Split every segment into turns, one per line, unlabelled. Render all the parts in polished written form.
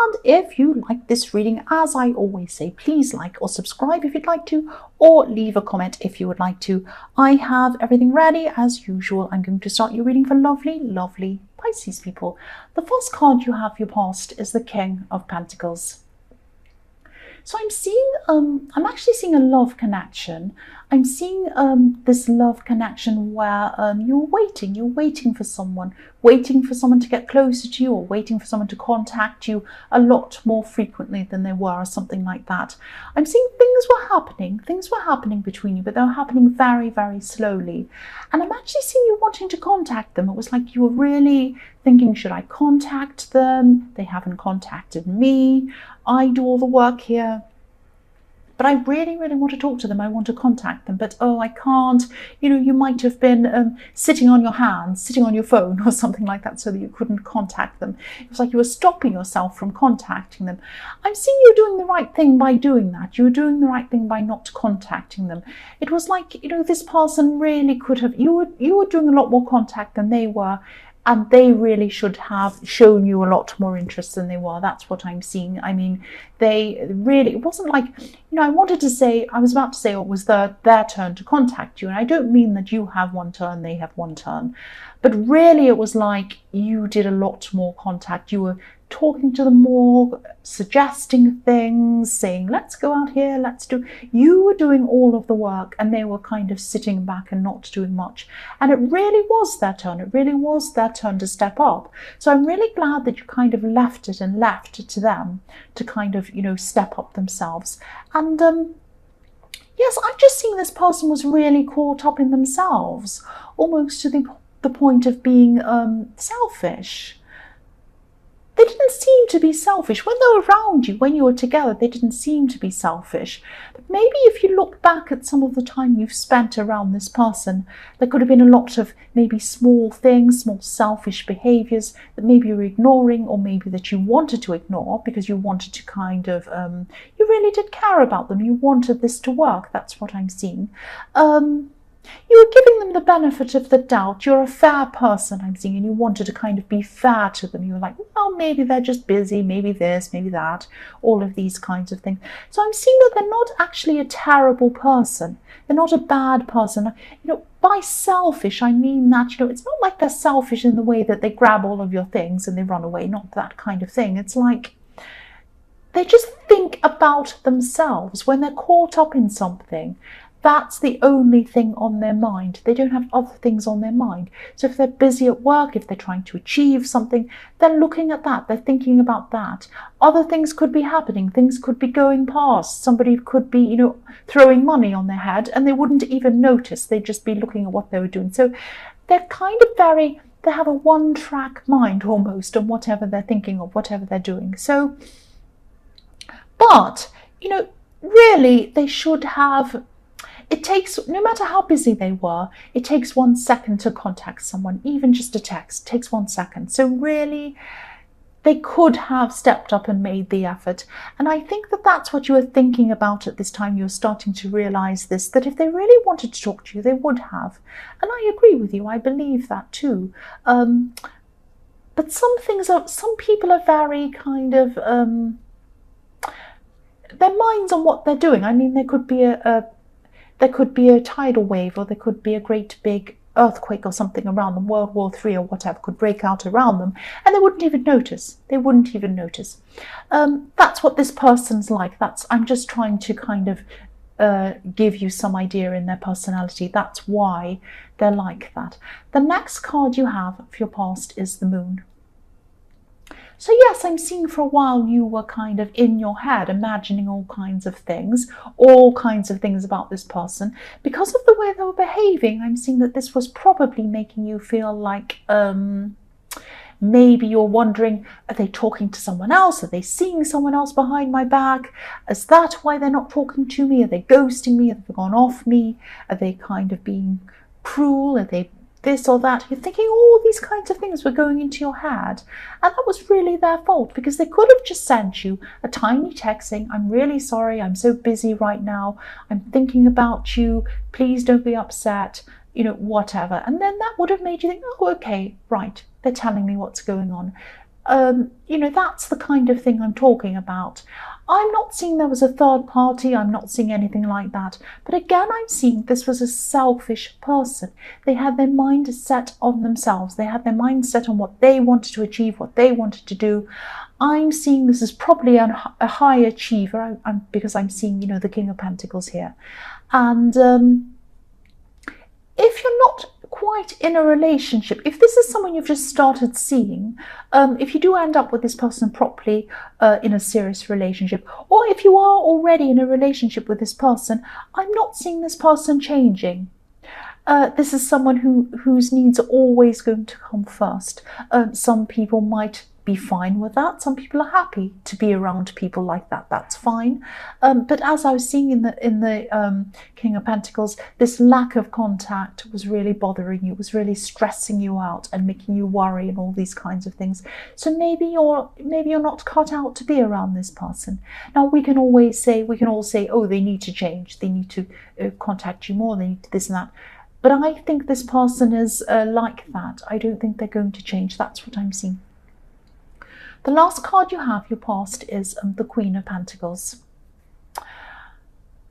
And if you like this reading, as I always say, please like or subscribe if you'd like to, or leave a comment if you would like to. I have everything ready as usual. I'm going to start your reading for lovely, lovely Pisces people. The first card you have for your past is the King of Pentacles. So I'm seeing, I'm actually seeing a love connection. I'm seeing this love connection where you're waiting for someone to get closer to you, or waiting for someone to contact you a lot more frequently than they were, or something like that. I'm seeing things were happening between you, but they were happening very, very slowly. And I'm actually seeing you wanting to contact them. It was like you were really thinking, should I contact them? They haven't contacted me. I do all the work here, but I really, really want to talk to them. I want to contact them, but oh, I can't. You know, you might have been sitting on your hands, sitting on your phone or something like that, so that you couldn't contact them. It was like you were stopping yourself from contacting them. I'm seeing you doing the right thing by doing that. You were doing the right thing by not contacting them. It was like, you know, this person really could have, you were doing a lot more contact than they were. And they really should have shown you a lot more interest than they were. That's what I'm seeing. I mean, they really, it wasn't like, you know, I was about to say it was their turn to contact you. And I don't mean that you have one turn, they have one turn. But really it was like you did a lot more contact. You were talking to them more, suggesting things, saying, let's go out here, you were doing all of the work, and they were kind of sitting back and not doing much. And it really was their turn. It really was their turn to step up. So I'm really glad that you kind of left it to them to kind of, you know, step up themselves. And yes, I'm just seeing this person was really caught up in themselves, almost to the point of being selfish. They didn't seem to be selfish. When they were around you, when you were together, they didn't seem to be selfish. But maybe if you look back at some of the time you've spent around this person, there could have been a lot of maybe small things, small selfish behaviours that maybe you're ignoring, or maybe that you wanted to ignore because you wanted to kind of, you really did care about them. You wanted this to work. That's what I'm seeing. You were giving them the benefit of the doubt. You're a fair person, I'm seeing, and you wanted to kind of be fair to them. You were like, well, maybe they're just busy, maybe this, maybe that, all of these kinds of things. So I'm seeing that they're not actually a terrible person. They're not a bad person. You know, by selfish, I mean that, you know, it's not like they're selfish in the way that they grab all of your things and they run away, not that kind of thing. It's like they just think about themselves when they're caught up in something. That's the only thing on their mind. They don't have other things on their mind. So if they're busy at work, if they're trying to achieve something, they're looking at that. They're thinking about that. Other things could be happening. Things could be going past. Somebody could be, you know, throwing money on their head and they wouldn't even notice. They'd just be looking at what they were doing. So they're kind of they have a one-track mind almost on whatever they're thinking of, whatever they're doing. So, but, you know, really they should have. It takes, no matter how busy they were, it takes 1 second to contact someone, even just a text, it takes 1 second. So really, they could have stepped up and made the effort. And I think that that's what you were thinking about at this time. You're starting to realise this, that if they really wanted to talk to you, they would have. And I agree with you, I believe that too. But some people are very kind of, their minds on what they're doing. I mean, there could be a tidal wave, or there could be a great big earthquake or something around them, World War III or whatever could break out around them, and they wouldn't even notice. That's what this person's like. I'm just trying to kind of give you some idea in their personality. That's why they're like that. The next card you have for your past is the Moon. So yes, I'm seeing for a while you were kind of in your head imagining all kinds of things about this person. Because of the way they were behaving, I'm seeing that this was probably making you feel like maybe you're wondering, are they talking to someone else? Are they seeing someone else behind my back? Is that why they're not talking to me? Are they ghosting me? Have they gone off me? Are they kind of being cruel? Are they this or that? You're thinking all these kinds of things were going into your head, and that was really their fault, because they could have just sent you a tiny text saying, I'm really sorry, I'm so busy right now, I'm thinking about you, please don't be upset, you know, whatever. And then that would have made you think, oh, okay, right, they're telling me what's going on. That's the kind of thing I'm talking about. I'm not seeing there was a third party. I'm not seeing anything like that. But again, I'm seeing this was a selfish person. They had their mind set on themselves. They had their mind set on what they wanted to achieve, what they wanted to do. I'm seeing this as probably a high achiever, because I'm seeing, the King of Pentacles here. And if you're not quite in a relationship, if this is someone you've just started seeing, if you do end up with this person properly in a serious relationship, or if you are already in a relationship with this person, I'm not seeing this person changing. This is someone whose needs are always going to come first. Some people might be fine with that. Some people are happy to be around people like that. That's fine. But as I was seeing in the King of Pentacles, this lack of contact was really bothering you, was really stressing you out and making you worry and all these kinds of things. So maybe you're not cut out to be around this person. Now we can all say, oh, they need to change. They need to contact you more. They need to this and that. But I think this person is like that. I don't think they're going to change. That's what I'm seeing. The last card you have, your past, is the Queen of Pentacles.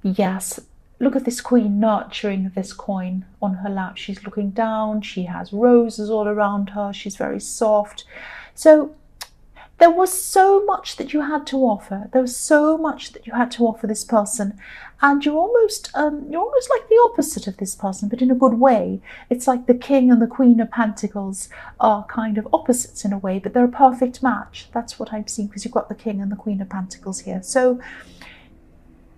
Yes, look at this queen nurturing this coin on her lap. She's looking down. She has roses all around her. She's very soft. So there was so much that you had to offer. There was so much that you had to offer this person, and you're almost like the opposite of this person, but in a good way. It's like the King and the Queen of Pentacles are kind of opposites in a way, but they're a perfect match. That's what I'm seeing, because you've got the King and the Queen of Pentacles here. So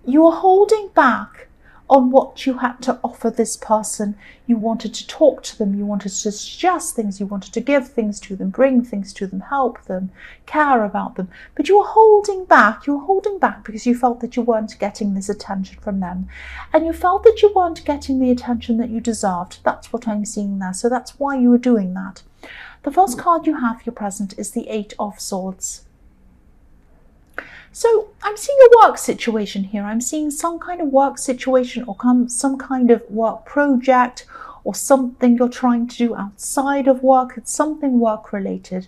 you're holding back on what you had to offer this person. You wanted to talk to them, you wanted to suggest things, you wanted to give things to them, bring things to them, help them, care about them. But you were holding back. You were holding back because you felt that you weren't getting this attention from them. And you felt that you weren't getting the attention that you deserved. That's what I'm seeing there. So that's why you were doing that. The first card you have, your present, is the Eight of Swords. So I'm seeing a work situation here. I'm seeing some kind of work situation, or some kind of work project, or something you're trying to do outside of work. It's something work related.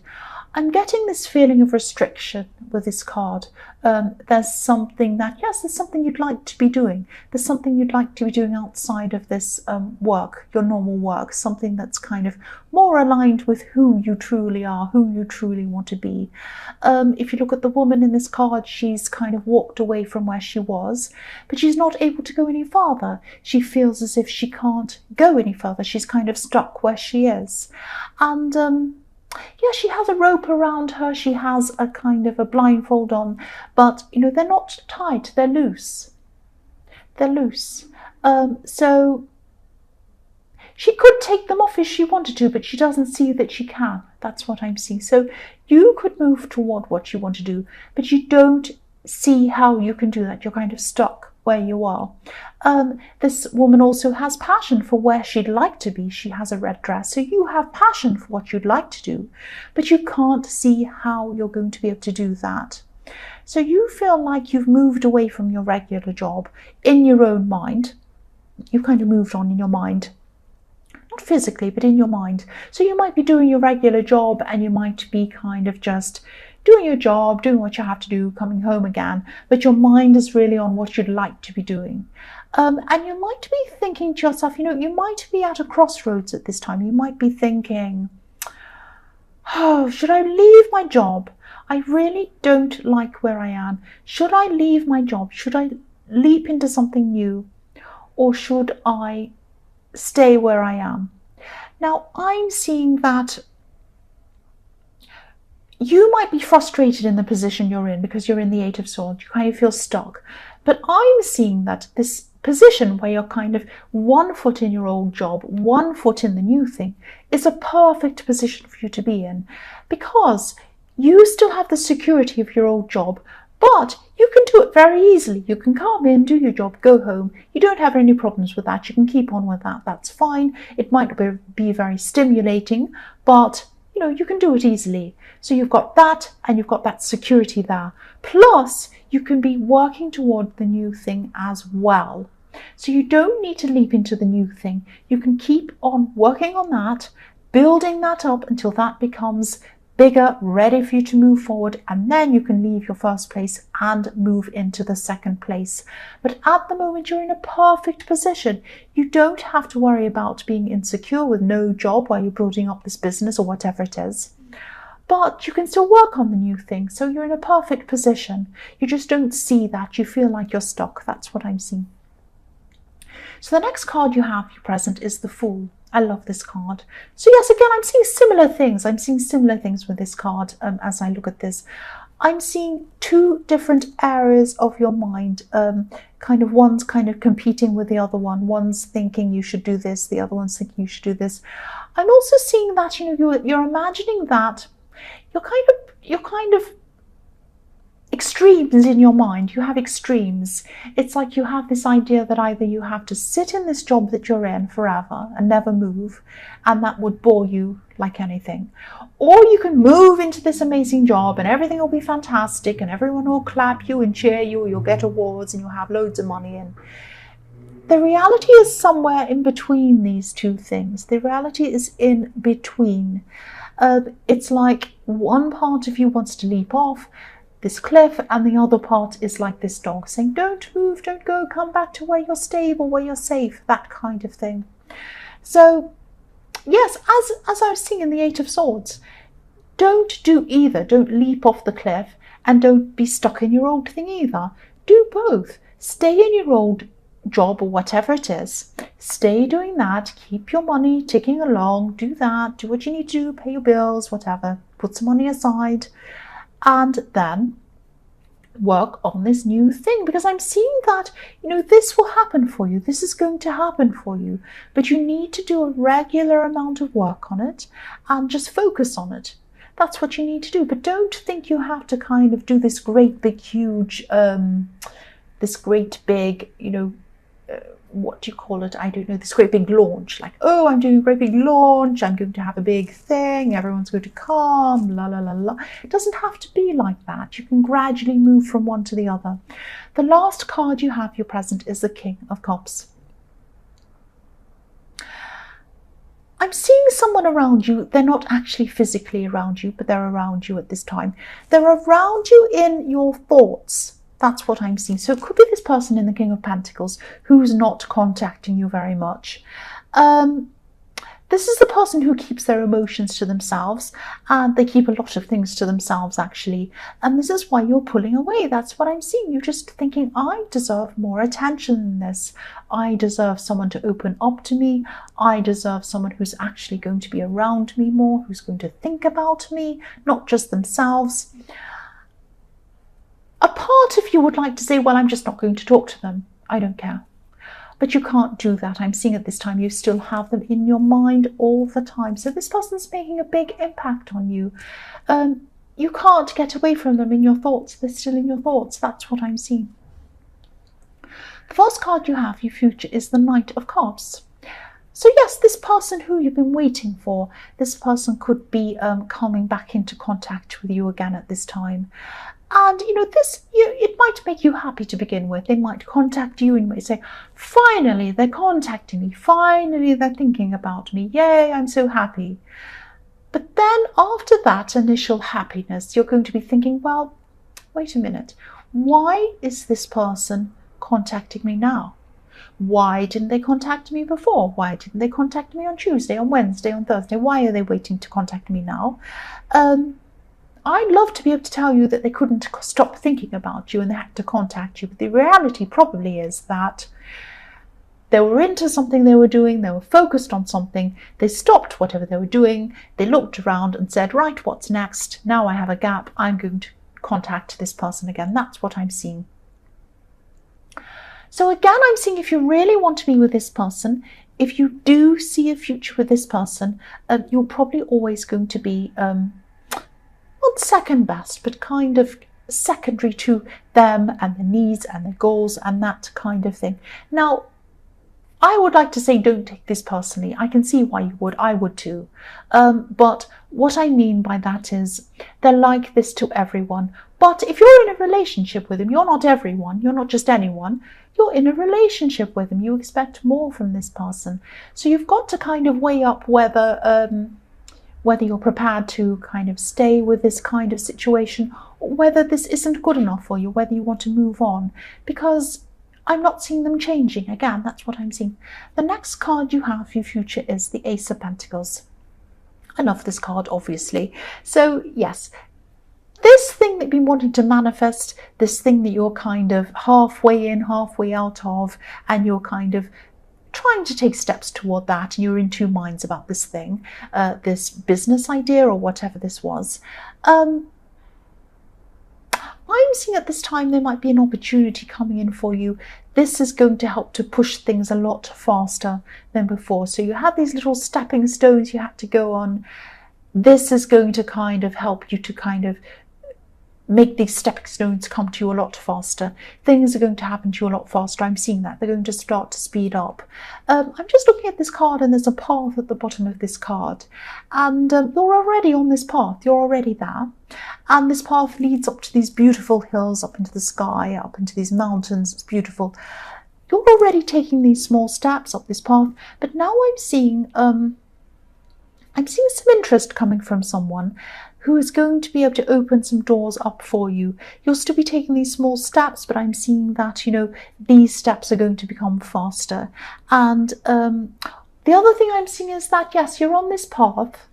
I'm getting this feeling of restriction with this card. There's something you'd like to be doing. There's something you'd like to be doing outside of this work, your normal work, something that's kind of more aligned with who you truly are, who you truly want to be. If you look at the woman in this card, she's kind of walked away from where she was, but she's not able to go any farther. She feels as if she can't go any further. She's kind of stuck where she is. And yeah, she has a rope around her. She has a kind of a blindfold on, but they're not tight. They're loose. They're loose. So she could take them off if she wanted to, but she doesn't see that she can. That's what I'm seeing. So you could move toward what you want to do, but you don't see how you can do that. You're kind of stuck where you are. This woman also has passion for where she'd like to be. She has a red dress. So you have passion for what you'd like to do, but you can't see how you're going to be able to do that. So you feel like you've moved away from your regular job in your own mind. You've kind of moved on in your mind. Not physically, but in your mind. So you might be doing your regular job, and you might be kind of just doing your job, doing what you have to do, coming home again, but your mind is really on what you'd like to be doing. And you might be thinking to yourself, you might be at a crossroads at this time. You might be thinking, oh, should I leave my job? I really don't like where I am. Should I leave my job? Should I leap into something new? Or should I stay where I am? Now, I'm seeing that you might be frustrated in the position you're in because you're in the Eight of Swords. You kind of feel stuck. But I'm seeing that this position where you're kind of 1 foot in your old job, 1 foot in the new thing, is a perfect position for you to be in, because you still have the security of your old job, but you can do it very easily. You can come in, do your job, go home. You don't have any problems with that. You can keep on with that. That's fine. It might be very stimulating, but you can do it easily. So you've got that, and you've got that security there. Plus, you can be working toward the new thing as well. So you don't need to leap into the new thing. You can keep on working on that, building that up until that becomes bigger, ready for you to move forward, and then you can leave your first place and move into the second place. But at the moment, you're in a perfect position. You don't have to worry about being insecure with no job while you're building up this business or whatever it is. But you can still work on the new thing, so you're in a perfect position. You just don't see that. You feel like you're stuck. That's what I'm seeing. So the next card you have, your present, is the Fool. I love this card. So yes, again, I'm seeing similar things. I'm seeing similar things with this card as I look at this. I'm seeing two different areas of your mind. One's kind of competing with the other one. One's thinking you should do this. The other one's thinking you should do this. I'm also seeing that, you're imagining that you're kind of extremes in your mind. You have extremes. It's like you have this idea that either you have to sit in this job that you're in forever and never move, and that would bore you like anything, or you can move into this amazing job and everything will be fantastic and everyone will clap you and cheer you, you'll get awards and you'll have loads of money. And the reality is somewhere in between these two things. The reality is in between. It's like one part of you wants to leap off this cliff, and the other part is like this dog saying, don't move, don't go, come back to where you're stable, where you're safe, that kind of thing. So yes, as I was seeing in the Eight of Swords, don't do either. Don't leap off the cliff and don't be stuck in your old thing either. Do both. Stay in your old job or whatever it is. Stay doing that. Keep your money ticking along. Do that. Do what you need to do. Pay your bills, whatever. Put some money aside. And then work on this new thing, because I'm seeing that, this will happen for you. This is going to happen for you, but you need to do a regular amount of work on it and just focus on it. That's what you need to do. But don't think you have to kind of do this great big huge, what do you call it? I don't know, this great big launch. Like, oh, I'm doing a great big launch. I'm going to have a big thing. Everyone's going to come, la, la, la, la. It doesn't have to be like that. You can gradually move from one to the other. The last card you have, your present, is the King of Cups. I'm seeing someone around you. They're not actually physically around you, but they're around you at this time. They're around you in your thoughts. That's what I'm seeing. So it could be this person in the King of Pentacles who's not contacting you very much. This is the person who keeps their emotions to themselves, and they keep a lot of things to themselves, actually. And this is why you're pulling away. That's what I'm seeing. You're just thinking, I deserve more attention than this. I deserve someone to open up to me. I deserve someone who's actually going to be around me more, who's going to think about me, not just themselves. A part of you would like to say, well, I'm just not going to talk to them. I don't care. But you can't do that. I'm seeing at this time you still have them in your mind all the time. So this person's making a big impact on you. You can't get away from them in your thoughts. They're still in your thoughts. That's what I'm seeing. The first card you have, your future, is the Knight of Cups. So yes, this person who you've been waiting for, this person could be coming back into contact with you again at this time. And, it might make you happy to begin with. They might contact you and you might say, finally, they're contacting me. Finally, they're thinking about me. Yay, I'm so happy. But then after that initial happiness, you're going to be thinking, well, wait a minute. Why is this person contacting me now? Why didn't they contact me before? Why didn't they contact me on Tuesday, on Wednesday, on Thursday? Why are they waiting to contact me now? I'd love to be able to tell you that they couldn't stop thinking about you and they had to contact you. But the reality probably is that they were into something they were doing. They were focused on something. They stopped whatever they were doing. They looked around and said, right, what's next? Now I have a gap. I'm going to contact this person again. That's what I'm seeing. So again, I'm seeing if you really want to be with this person, if you do see a future with this person, you're probably always going to be not second best, but kind of secondary to them and their needs and their goals and that kind of thing. Now, I would like to say don't take this personally. I can see why you would. I would too. But what I mean by that is they're like this to everyone. But if you're in a relationship with them, you're not everyone. You're not just anyone. You're in a relationship with them. You expect more from this person. So you've got to kind of weigh up whether whether you're prepared to kind of stay with this kind of situation, or whether this isn't good enough for you, whether you want to move on, because I'm not seeing them changing. Again, that's what I'm seeing. The next card you have for your future is the Ace of Pentacles. I love this card, obviously. So yes, this thing that you've been wanting to manifest, this thing that you're kind of halfway in, halfway out of, and you're kind of trying to take steps toward that, and you're in two minds about this thing, this business idea or whatever this was. I'm seeing at this time there might be an opportunity coming in for you. This is going to help to push things a lot faster than before. So you had these little stepping stones you had to go on. This is going to kind of help you to kind of make these stepping stones come to you a lot faster. Things are going to happen to you a lot faster. I'm seeing that. They're going to start to speed up. I'm just looking at this card, and there's a path at the bottom of this card. And you're already on this path. You're already there. And this path leads up to these beautiful hills, up into the sky, up into these mountains. It's beautiful. You're already taking these small steps up this path. But now I'm seeing some interest coming from someone who is going to be able to open some doors up for you. You'll still be taking these small steps, but I'm seeing that, these steps are going to become faster. And the other thing I'm seeing is that, yes, you're on this path,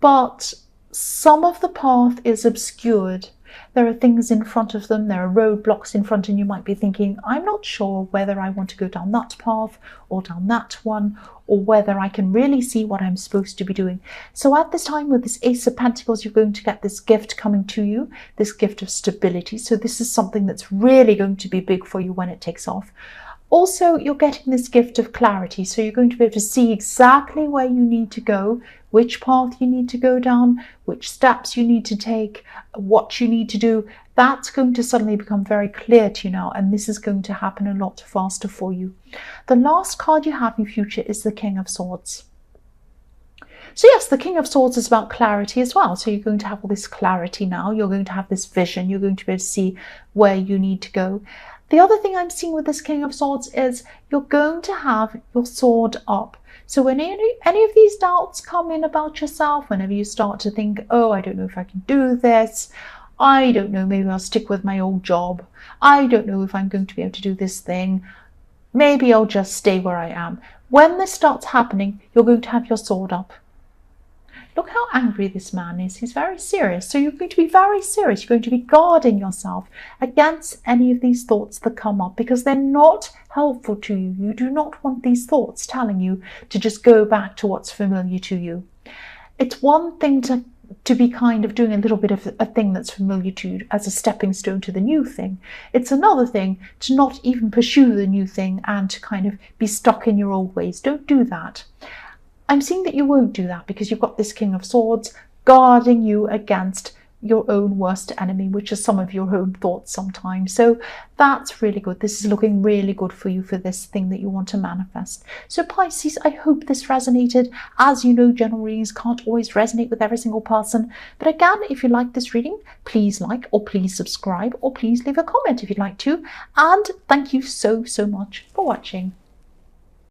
but some of the path is obscured. There are things in front of them, there are roadblocks in front, and you might be thinking, I'm not sure whether I want to go down that path or down that one, or whether I can really see what I'm supposed to be doing. So at this time with this Ace of Pentacles, you're going to get this gift coming to you, this gift of stability. So this is something that's really going to be big for you when it takes off. Also, you're getting this gift of clarity. So you're going to be able to see exactly where you need to go, which path you need to go down, which steps you need to take, what you need to do. That's going to suddenly become very clear to you now, and this is going to happen a lot faster for you. The last card you have in future is the King of Swords. So yes, the King of Swords is about clarity as well. So you're going to have all this clarity now. You're going to have this vision. You're going to be able to see where you need to go. The other thing I'm seeing with this King of Swords is you're going to have your sword up. So when any of these doubts come in about yourself, whenever you start to think, oh, I don't know if I can do this, I don't know, maybe I'll stick with my old job, I don't know if I'm going to be able to do this thing, maybe I'll just stay where I am. When this starts happening, you're going to have your sword up. Look how angry this man is. He's very serious. So you're going to be very serious. You're going to be guarding yourself against any of these thoughts that come up, because they're not helpful to you. You do not want these thoughts telling you to just go back to what's familiar to you. It's one thing to be kind of doing a little bit of a thing that's familiar to you as a stepping stone to the new thing. It's another thing to not even pursue the new thing and to kind of be stuck in your old ways. Don't do that. I'm seeing that you won't do that because you've got this King of Swords guarding you against your own worst enemy, which is some of your own thoughts sometimes. So that's really good. This is looking really good for you for this thing that you want to manifest. So Pisces, I hope this resonated. As you know, general readings can't always resonate with every single person. But again, if you like this reading, please like or please subscribe or please leave a comment if you'd like to. And thank you so much for watching.